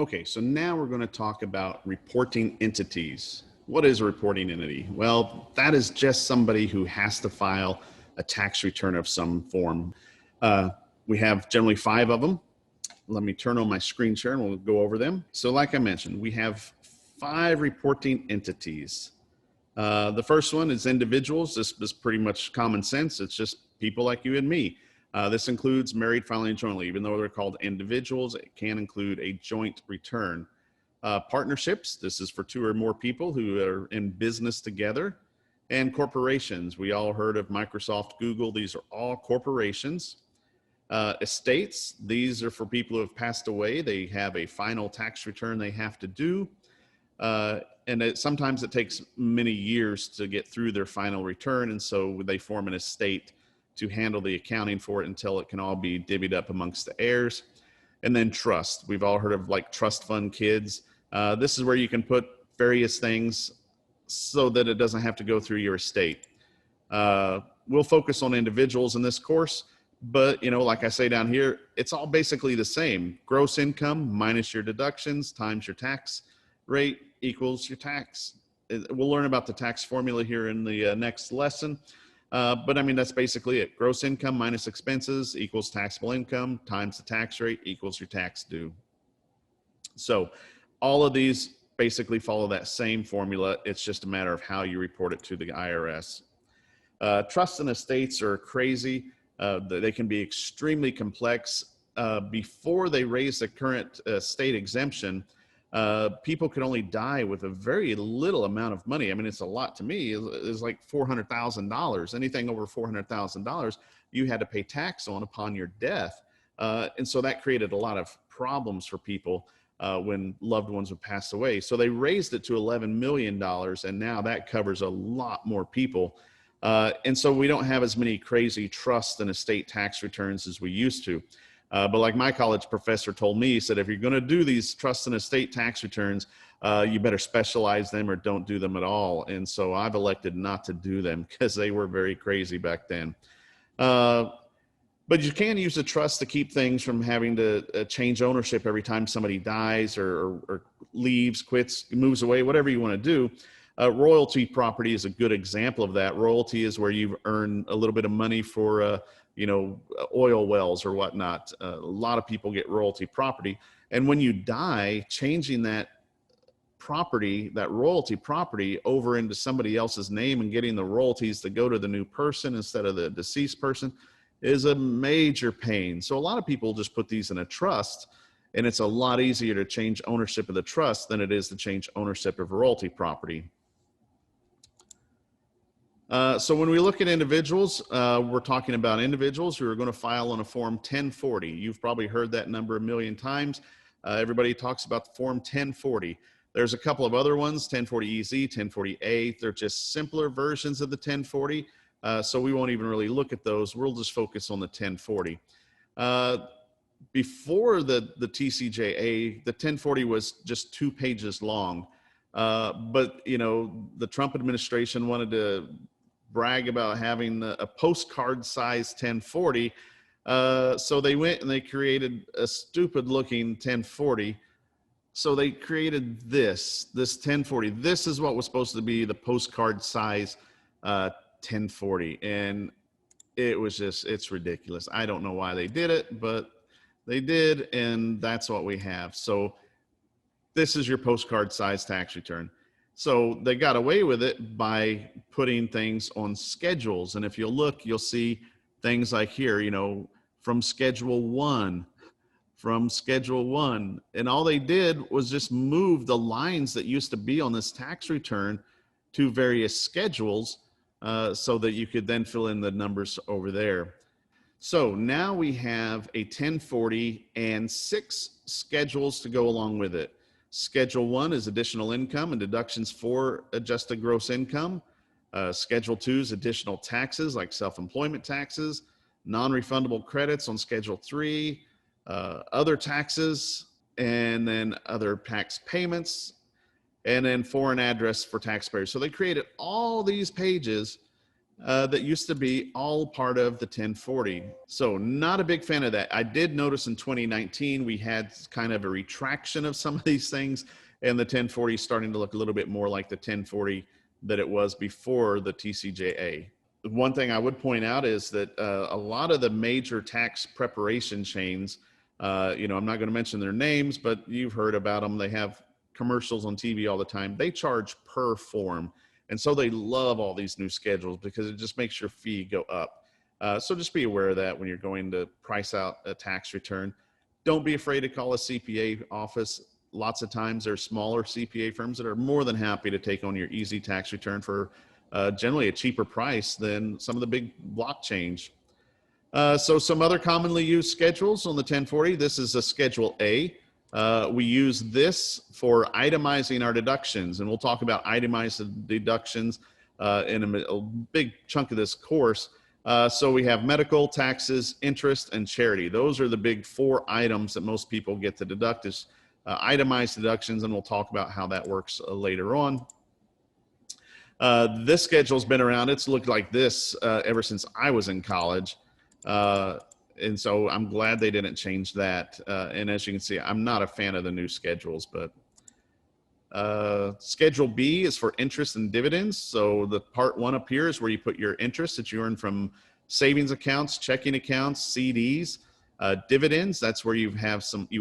Okay, so now we're going to talk about reporting entities. What is a reporting entity? Well, that is just somebody who has to file a tax return of some form. We have generally 5 of them. Let me turn on my screen share and we'll go over them. So like I mentioned, we have 5 reporting entities. The first one is individuals. This is pretty much common sense. It's just people like you and me. This includes married filing jointly. Even though they're called individuals, it can include a joint return. Partnerships, this is for 2 or more people who are in business together. And corporations, we all heard of Microsoft, Google. These are all corporations. Estates, these are for people who have passed away. They have a final tax return they have to do. And sometimes it takes many years to get through their final return. And so they form an estate to handle the accounting for it until it can all be divvied up amongst the heirs. And then trust. We've all heard of like trust fund kids. This is where you can put various things so that it doesn't have to go through your estate. We'll focus on individuals in this course, but like I say down here, it's all basically the same. Gross income minus your deductions times your tax rate equals your tax. We'll learn about the tax formula here in the next lesson. But I mean, that's basically it. Gross income minus expenses equals taxable income times the tax rate equals your tax due. So all of these basically follow that same formula. It's just a matter of how you report it to the IRS. Trusts and estates are crazy. They can be extremely complex. Before they raise the current state exemption, people could only die with a very little amount of money. I mean, it's a lot to me. It's like $400,000. Anything over $400,000, you had to pay tax on upon your death. And so that created a lot of problems for people when loved ones would pass away. So they raised it to $11 million, and now that covers a lot more people. And so we don't have as many crazy trust and estate tax returns as we used to. But like my college professor told me, he said, if you're going to do these trust and estate tax returns, you better specialize them or don't do them at all. And so I've elected not to do them because they were very crazy back then. But you can use a trust to keep things from having to change ownership every time somebody dies or leaves, quits, moves away, whatever you want to do. Royalty property is a good example of that. Royalty is where you earn a little bit of money for oil wells or whatnot. A lot of people get royalty property. And when you die, changing that property, that royalty property over into somebody else's name and getting the royalties to go to the new person instead of the deceased person is a major pain. So a lot of people just put these in a trust, and it's a lot easier to change ownership of the trust than it is to change ownership of royalty property. So when we look at individuals, we're talking about individuals who are going to file on a Form 1040. You've probably heard that number a million times. Everybody talks about the Form 1040. There's a couple of other ones, 1040EZ, 1040A. They're just simpler versions of the 1040. So we won't even really look at those. We'll just focus on the 1040. Before the TCJA, the 1040 was just 2 pages long. But the Trump administration wanted to brag about having a postcard size 1040. So they went and they created a stupid looking 1040. So they created this 1040. This is what was supposed to be the postcard size 1040. And it was just, it's ridiculous. I don't know why they did it, but they did. And that's what we have. So this is your postcard size tax return. So they got away with it by putting things on schedules. And if you look, you'll see things like here, from Schedule 1, And all they did was just move the lines that used to be on this tax return to various schedules so that you could then fill in the numbers over there. So now we have a 1040 and 6 schedules to go along with it. Schedule 1 is additional income and deductions for adjusted gross income. Schedule 2 is additional taxes like self-employment taxes, non-refundable credits on Schedule 3, other taxes, and then other tax payments, and then foreign address for taxpayers. So they created all these pages that used to be all part of the 1040. So not a big fan of that. I did notice in 2019, we had kind of a retraction of some of these things, and the 1040 is starting to look a little bit more like the 1040 that it was before the TCJA. One thing I would point out is that a lot of the major tax preparation chains, I'm not going to mention their names, but you've heard about them. They have commercials on TV all the time. They charge per form. And so they love all these new schedules because it just makes your fee go up. So just be aware of that when you're going to price out a tax return. Don't be afraid to call a CPA office. Lots of times there's smaller CPA firms that are more than happy to take on your easy tax return for generally a cheaper price than some of the big block change. So some other commonly used schedules on the 1040. This is a Schedule A. We use this for itemizing our deductions, and we'll talk about itemized deductions in a big chunk of this course. So we have medical, taxes, interest, and charity. Those are the big 4 items that most people get to deduct as itemized deductions, and we'll talk about how that works later on. This schedule's been around. It's looked like this ever since I was in college. And so I'm glad they didn't change that. And as you can see, I'm not a fan of the new schedules, but Schedule B is for interest and dividends. So the part 1 up here is where you put your interest that you earn from savings accounts, checking accounts, CDs. Dividends, that's where you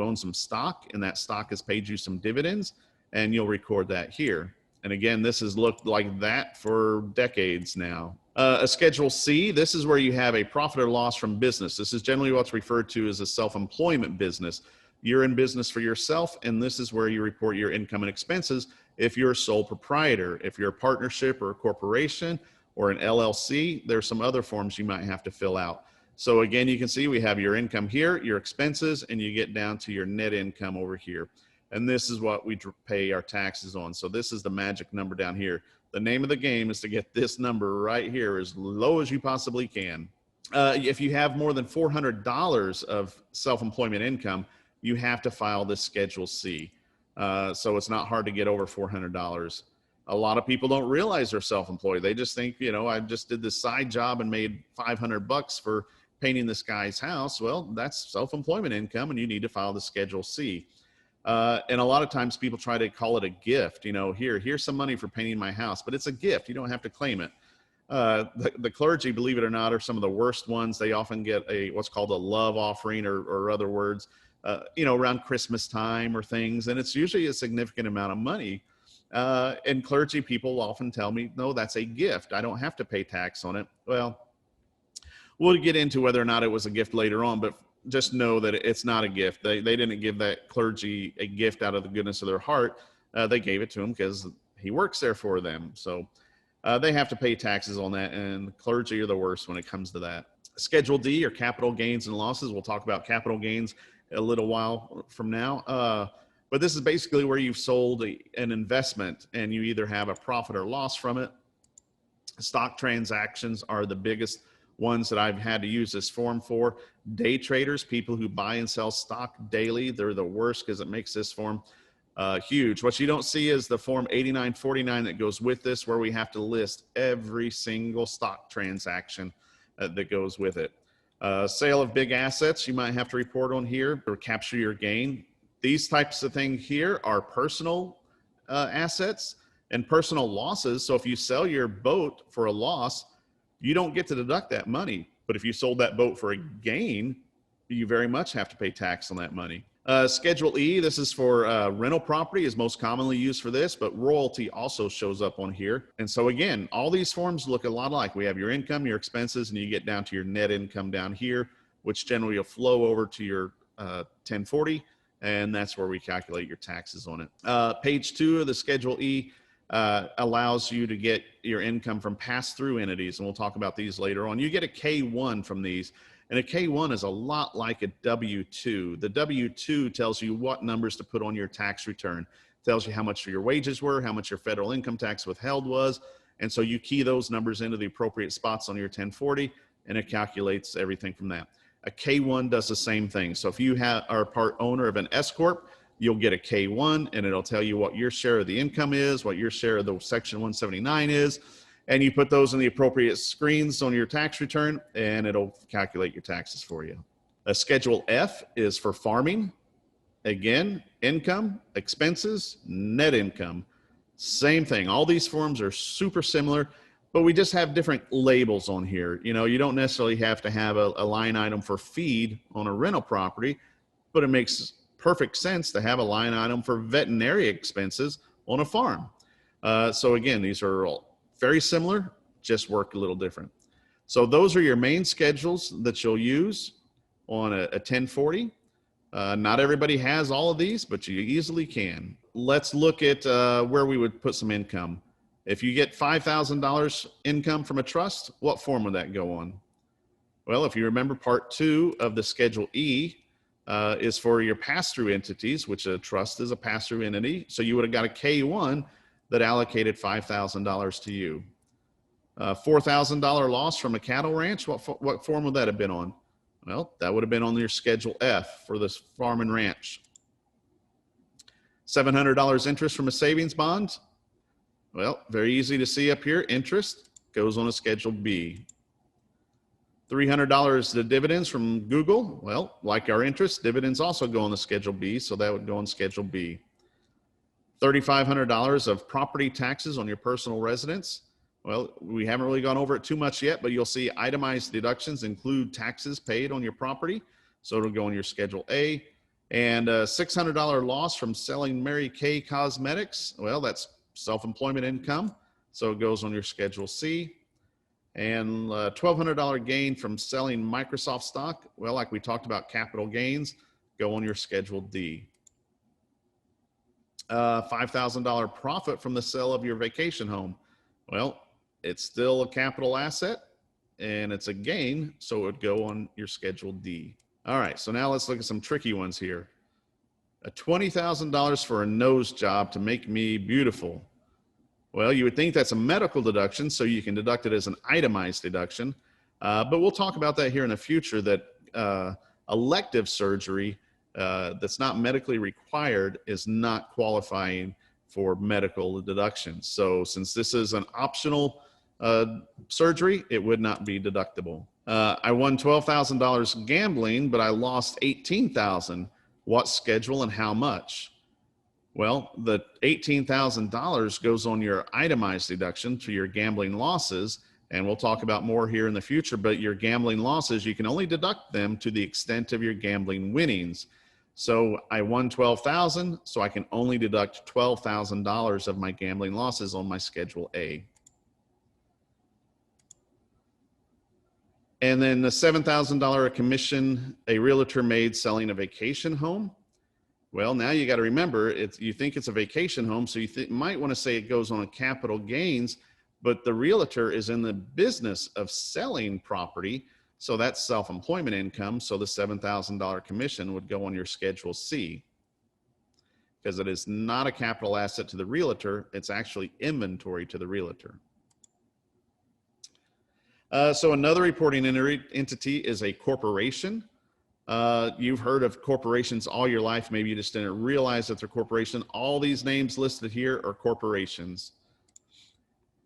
own some stock, and that stock has paid you some dividends, and you'll record that here. And again, this has looked like that for decades now. A Schedule C, this is where you have a profit or loss from business. This is generally what's referred to as a self-employment business. You're in business for yourself, and this is where you report your income and expenses if you're a sole proprietor. If you're a partnership or a corporation or an LLC, there's some other forms you might have to fill out. So again, you can see we have your income here, your expenses, and you get down to your net income over here. And this is what we pay our taxes on. So this is the magic number down here. The name of the game is to get this number right here as low as you possibly can. If you have more than $400 of self-employment income, you have to file this Schedule C. So it's not hard to get over $400. A lot of people don't realize they're self-employed. They just think, I just did this side job and made $500 for painting this guy's house. Well, that's self-employment income, and you need to file the Schedule C. And a lot of times people try to call it a gift. Here's some money for painting my house, but it's a gift. You don't have to claim it. The clergy, believe it or not, are some of the worst ones. They often get what's called a love offering or other words, around Christmas time or things. And it's usually a significant amount of money. And clergy people often tell me, no, that's a gift. I don't have to pay tax on it. Well, we'll get into whether or not it was a gift later on, but just know that it's not a gift. They didn't give that clergy a gift out of the goodness of their heart. They gave it to him because he works there for them. So they have to pay taxes on that, and clergy are the worst when it comes to that. Schedule D are capital gains and losses. We'll talk about capital gains a little while from now. But this is basically where you've sold an investment and you either have a profit or loss from it. Stock transactions are the biggest ones that I've had to use this form for. Day traders, people who buy and sell stock daily, they're the worst because it makes this form huge. What you don't see is the form 8949 that goes with this, where we have to list every single stock transaction that goes with it. Sale of big assets, you might have to report on here or capture your gain. These types of things here are personal assets and personal losses. So if you sell your boat for a loss, you don't get to deduct that money. But if you sold that boat for a gain, you very much have to pay tax on that money. Schedule E, this is for rental property, is most commonly used for this, but royalty also shows up on here. And so again, all these forms look a lot alike. We have your income, your expenses, and you get down to your net income down here, which generally will flow over to your 1040, and that's where we calculate your taxes on it. Page 2 of the Schedule E allows you to get your income from pass-through entities, and we'll talk about these later on. You get a K1 from these, and a K1 is a lot like a W-2. The W-2 tells you what numbers to put on your tax return. It tells you how much your wages were, how much your federal income tax withheld was, and so you key those numbers into the appropriate spots on your 1040, and it calculates everything from that. A K1 does the same thing. So if you are a part owner of an S-Corp, you'll get a K1, and it'll tell you what your share of the income is, what your share of the Section 179 is, And you put those in the appropriate screens on your tax return, and it'll calculate your taxes for you. Schedule F is for farming. Again, income, expenses, net income. Same thing. All these forms are super similar, but we just have different labels on here. You know, you don't necessarily have to have a line item for feed on a rental property, but it makes perfect sense to have a line item for veterinary expenses on a farm. So again, these are all very similar, just work a little different. So those are your main schedules that you'll use on a 1040. Not everybody has all of these, but you easily can. Let's look at where we would put some income. If you get $5,000 income from a trust, what form would that go on? Well, if you remember, part 2 of the Schedule E is for your pass-through entities, which a trust is a pass-through entity. So you would have got a K1 that allocated $5,000 to you. $4,000 loss from a cattle ranch, what form would that have been on? Well, that would have been on your Schedule F for this farm and ranch. $700 interest from a savings bond. Well, very easy to see up here. Interest goes on a Schedule B. $300 the dividends from Google. Well, like our interest, dividends also go on the Schedule B, so that would go on Schedule B. $3,500 of property taxes on your personal residence. Well, we haven't really gone over it too much yet, but you'll see itemized deductions include taxes paid on your property. So it'll go on your Schedule A. And a $600 loss from selling Mary Kay Cosmetics. Well, that's self-employment income. So it goes on your Schedule C. And $1,200 gain from selling Microsoft stock. Well, like we talked about capital gains, go on your Schedule D. $5,000 profit from the sale of your vacation home. Well, it's still a capital asset and it's a gain, so it would go on your Schedule D. All right, so now let's look at some tricky ones here. A $20,000 for a nose job to make me beautiful. Well, you would think that's a medical deduction, so you can deduct it as an itemized deduction. But we'll talk about that here in the future, that elective surgery that's not medically required is not qualifying for medical deductions. So since this is an optional surgery, it would not be deductible. I won $12,000 gambling, but I lost $18,000. What schedule and how much? Well, the $18,000 goes on your itemized deduction to your gambling losses, and we'll talk about more here in the future, but your gambling losses, you can only deduct them to the extent of your gambling winnings. So I won $12,000, so I can only deduct $12,000 of my gambling losses on my Schedule A. And then the $7,000 commission a realtor made selling a vacation home. Well, now you got to remember, you think it's a vacation home, so you might want to say it goes on a capital gains, but the realtor is in the business of selling property, so that's self-employment income, so the $7,000 commission would go on your Schedule C, because it is not a capital asset to the realtor, it's actually inventory to the realtor. So another reporting entity is a corporation. You've heard of corporations all your life. Maybe you just didn't realize that they're corporation. All these names listed here are corporations.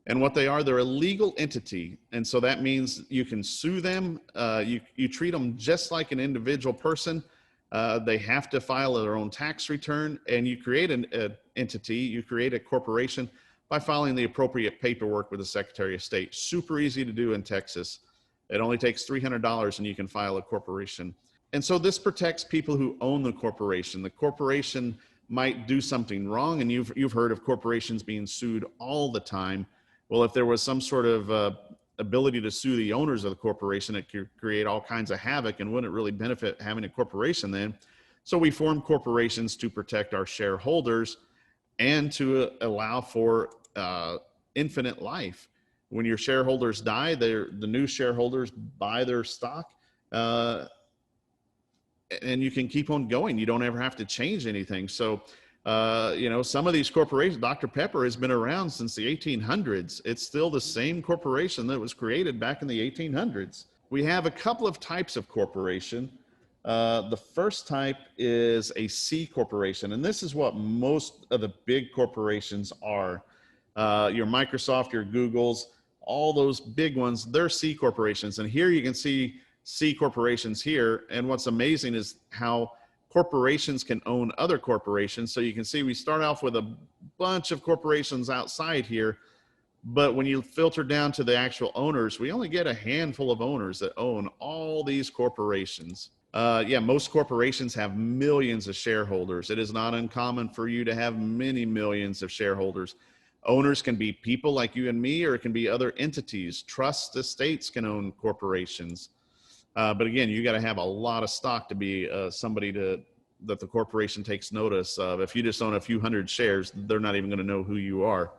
And what they are, they're a legal entity. And so that means you can sue them. You treat them just like an individual person. They have to file their own tax return, and you create an entity, you create a corporation by filing the appropriate paperwork with the Secretary of State. Super easy to do in Texas. It only takes $300 and you can file a corporation. And so this protects people who own the corporation. The corporation might do something wrong, and you've heard of corporations being sued all the time. Well, if there was some sort of ability to sue the owners of the corporation, it could create all kinds of havoc and wouldn't really benefit having a corporation then. So we form corporations to protect our shareholders and to allow for infinite life. When your shareholders die, the new shareholders buy their stock, and you can keep on going. You don't ever have to change anything. So, you know, some of these corporations, Dr. Pepper has been around since the 1800s. It's still the same corporation that was created back in the 1800s. We have a couple of types of corporation. The first type is a C corporation, and this is what most of the big corporations are. Your Microsoft, your Googles, all those big ones, they're C corporations. And here you can see C corporations here. And what's amazing is how corporations can own other corporations. So you can see we start off with a bunch of corporations outside here, but when you filter down to the actual owners, we only get a handful of owners that own all these corporations. Yeah, most corporations have millions of shareholders. It is not uncommon for you to have many millions of shareholders. Owners can be people like you and me, or it can be other entities. Trust estates can own corporations. But again, you got to have a lot of stock to be somebody that the corporation takes notice of. If you just own a few hundred shares, they're not even going to know who you are.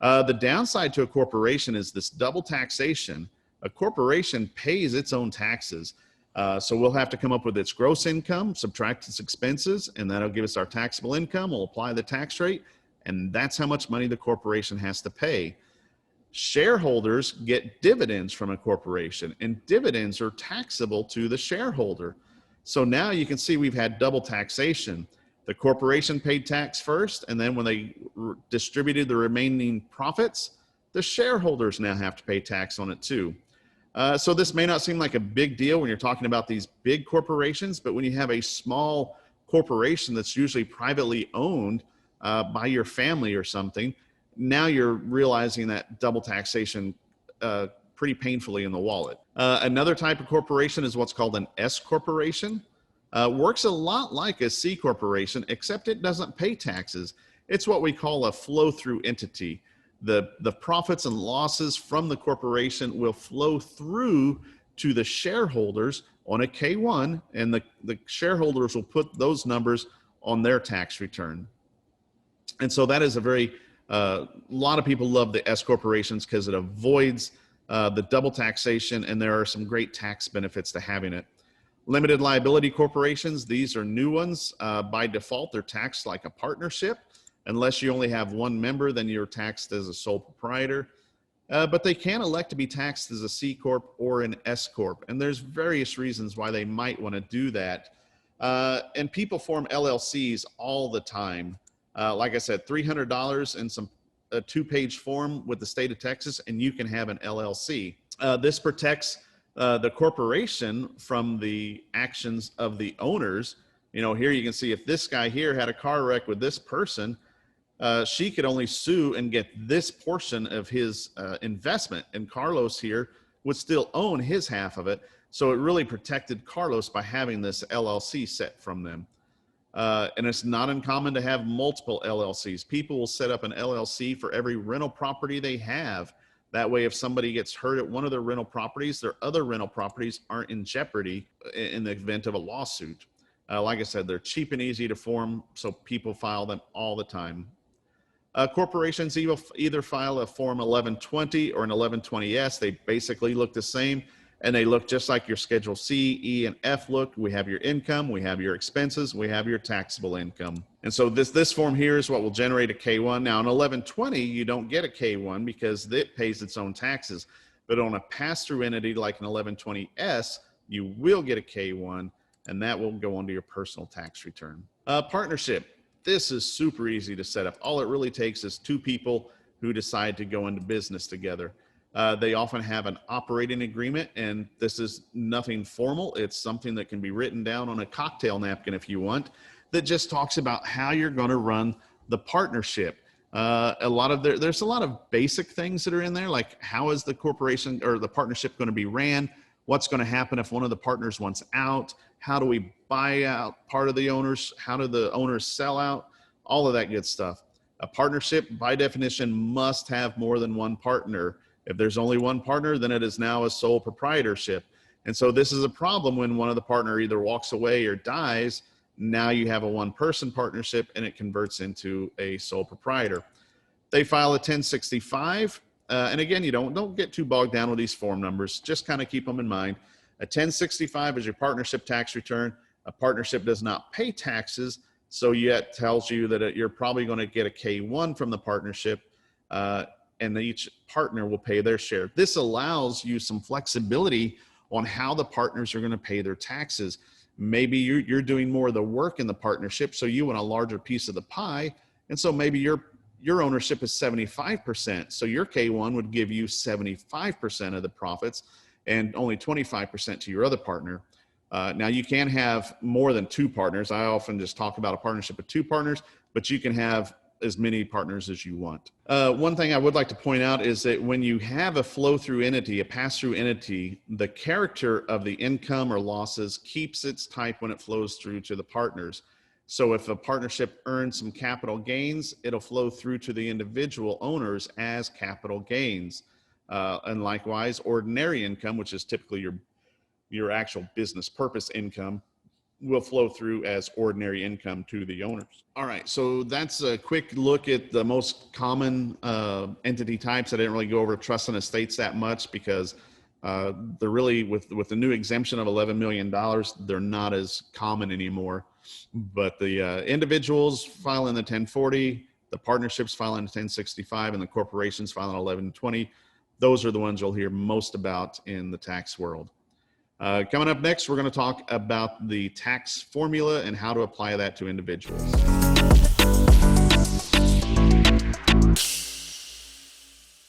The downside to a corporation is this double taxation. A corporation pays its own taxes. So we'll have to come up with its gross income, subtract its expenses, and that'll give us our taxable income. We'll apply the tax rate, and that's how much money the corporation has to pay. Shareholders get dividends from a corporation, and dividends are taxable to the shareholder. So now you can see we've had double taxation. The corporation paid tax first, and then when they distributed the remaining profits, the shareholders now have to pay tax on it too. So this may not seem like a big deal when you're talking about these big corporations, but when you have a small corporation that's usually privately owned by your family or something, now you're realizing that double taxation pretty painfully in the wallet. Another type of corporation is what's called an S corporation. Works a lot like a C corporation, except it doesn't pay taxes. It's what we call a flow-through entity. The profits and losses from the corporation will flow through to the shareholders on a K1, and the shareholders will put those numbers on their tax return. And so that is a lot of people love the S corporations because it avoids the double taxation, and there are some great tax benefits to having it. Limited liability corporations, these are new ones. By default, they're taxed like a partnership. Unless you only have one member, then you're taxed as a sole proprietor. But they can elect to be taxed as a C Corp or an S Corp. And there's various reasons why they might want to do that. And people form LLCs all the time. Like I said, $300 and a 2-page form with the state of Texas, and you can have an LLC. This protects the corporation from the actions of the owners. You know, here you can see if this guy here had a car wreck with this person, she could only sue and get this portion of his investment, and Carlos here would still own his half of it. So it really protected Carlos by having this LLC set from them. And it's not uncommon to have multiple LLCs. People will set up an LLC for every rental property they have. That way, if somebody gets hurt at one of their rental properties, their other rental properties aren't in jeopardy in the event of a lawsuit. Like I said, they're cheap and easy to form, so people file them all the time. Corporations either file a Form 1120 or an 1120S. They basically look the same, and they look just like your Schedule C, E, and F look. We have your income, we have your expenses, we have your taxable income. And so this form here is what will generate a K1. Now, in 1120, you don't get a K1 because it pays its own taxes. But on a pass-through entity like an 1120S, you will get a K1, and that will go onto your personal tax return. Partnership. This is super easy to set up. All it really takes is 2 people who decide to go into business together. They often have an operating agreement, and this is nothing formal. It's something that can be written down on a cocktail napkin if you want, that just talks about how you're going to run the partnership. There's a lot of basic things that are in there, like how is the corporation or the partnership going to be ran? What's going to happen if one of the partners wants out? How do we buy out part of the owners? How do the owners sell out? All of that good stuff. A partnership, by definition, must have more than one partner. If there's only one partner, then it is now a sole proprietorship. And so this is a problem when one of the partner either walks away or dies. Now you have a one-person partnership, and it converts into a sole proprietor. They file a 1065. And again, you don't get too bogged down with these form numbers. Just kind of keep them in mind. A 1065 is your partnership tax return. A partnership does not pay taxes, so yet tells you that you're probably going to get a K1 from the partnership, and each partner will pay their share. This allows you some flexibility on how the partners are going to pay their taxes. Maybe you're doing more of the work in the partnership, so you want a larger piece of the pie, and so maybe your your ownership is 75%. So your K1 would give you 75% of the profits and only 25% to your other partner. Now you can have more than two partners. I often just talk about a partnership with two partners, but you can have as many partners as you want. One thing I would like to point out is that when you have a flow-through entity, a pass-through entity, the character of the income or losses keeps its type when it flows through to the partners. So if a partnership earns some capital gains, it'll flow through to the individual owners as capital gains. And likewise, ordinary income, which is typically your actual business purpose income, will flow through as ordinary income to the owners. All right, so that's a quick look at the most common entity types. I didn't really go over trust and estates that much because they're really, with the new exemption of $11 million, they're not as common anymore. But the individuals file in the 1040, the partnerships file in the 1065, and the corporations file in 1120. Those are the ones you'll hear most about in the tax world. Coming up next, we're going to talk about the tax formula and how to apply that to individuals.